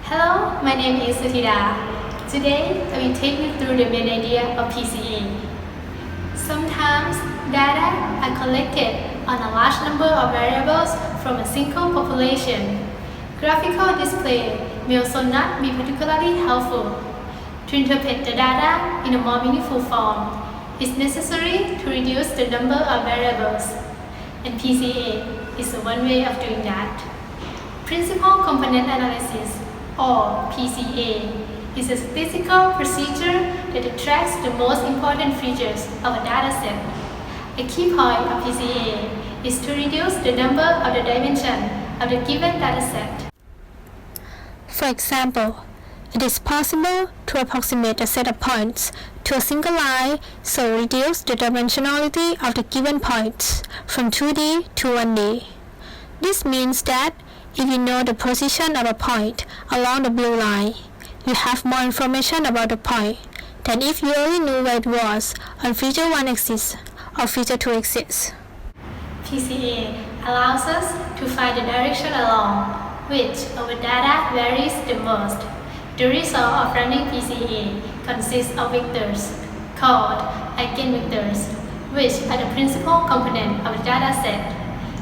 Hello, my name is Suthida. Today, I will take you through the main idea of PCA. Sometimes, data are collected on a large number of variables from a single population. Graphical display may also not be particularly helpful. To interpret the data in a more meaningful form, it's necessary to reduce the number of variables, and PCA is one way of doing that. Principal Component Analysis, or PCA, is a statistical procedure that tracks the most important features of a dataset. A key point of PCA is to reduce the number of the dimensions of the given dataset. For example, it is possible to approximate a set of points to a single line, so reduce the dimensionality of the given points from 2D to 1D. This means that if you know the position of a point along the blue line, you have more information about the point than if you only knew where it was on feature 1 axis or feature 2 axis. PCA allows us to find the direction along which our data varies the most. The result of running PCA consists of vectors called eigenvectors, which are the principal component of a dataset.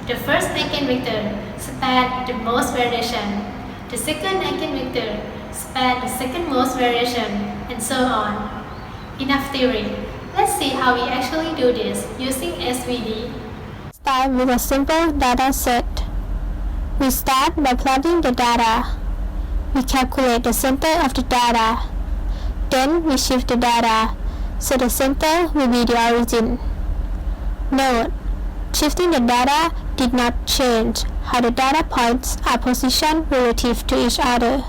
The first eigenvector spans the most variation. The second eigenvector spans the second most variation, and so on. Enough theory. Let's see how we actually do this using SVD. Start with a simple data set. We start by plotting the data. We calculate the center of the data. Then we shift the data, so the center will be the origin. Note, shifting the data did not change how the data points are positioned relative to each other.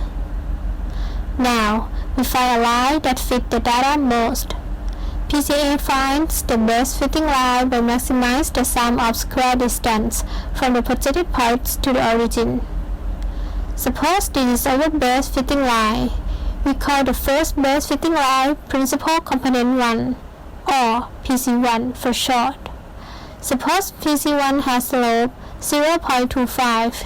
Now, we find a line that fits the data most. PCA finds the best fitting line by maximizing the sum of square distance from the projected points to the origin. Suppose this is our best fitting line. We call the first best fitting line Principal Component 1, or PC1 for short. Suppose PC1 has slope 0.25.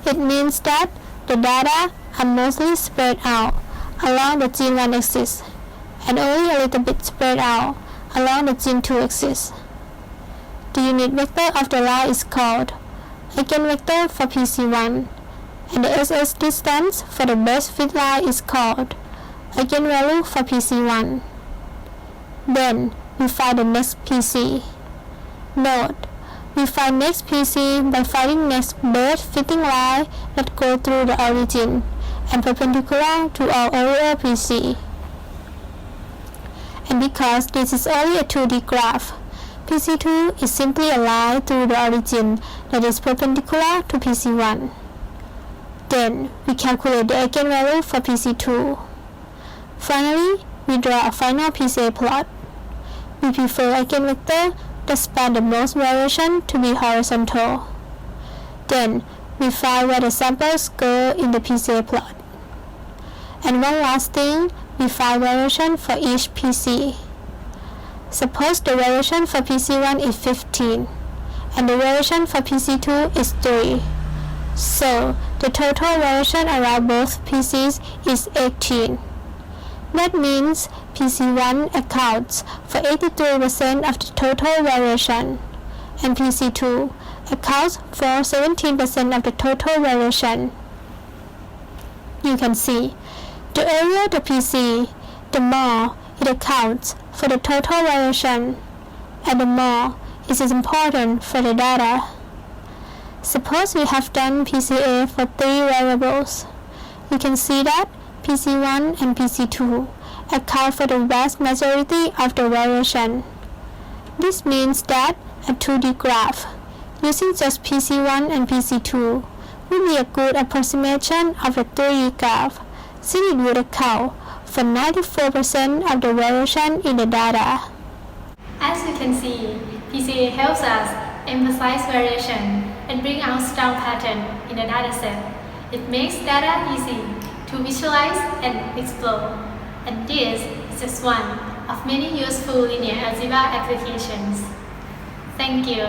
It means that the data are mostly spread out along the gene 1 axis and only a little bit spread out along the gene 2 axis. The unit vector of the line is called eigenvector for PC1, and the SS distance for the best fit line is called eigenvalue for PC1. Then we find the next PC. Note, we find next PC by finding next best fitting line that go through the origin and perpendicular to our earlier PC. And because this is only a 2D graph, PC2 is simply a line through the origin that is perpendicular to PC1. Then we calculate the eigenvalue for PC2. Finally, we draw a final PCA plot. We prefer eigenvector that span the most variation to be horizontal. Then we find where the samples go in the PCA plot. And one last thing, we find variation for each PC. Suppose the variation for PC1 is 15 and the variation for PC2 is 3. So the total variation around both PCs is 18. That means PC1 accounts for 83% of the total variation, and PC2 accounts for 17% of the total variation. You can see, the earlier the PC, the more it accounts for the total variation, and the more it is important for the data. Suppose we have done PCA for 3 variables. You can see that PC1 and PC2 account for the vast majority of the variation. This means that a 2D graph using just PC1 and PC2 would be a good approximation of a 3D graph, since it would account for 94% of the variation in the data. As you can see, PCA helps us emphasize variation and bring out strong pattern in the dataset. It makes data easy to visualize and explore, and this is just one of many useful linear algebra applications. Thank you.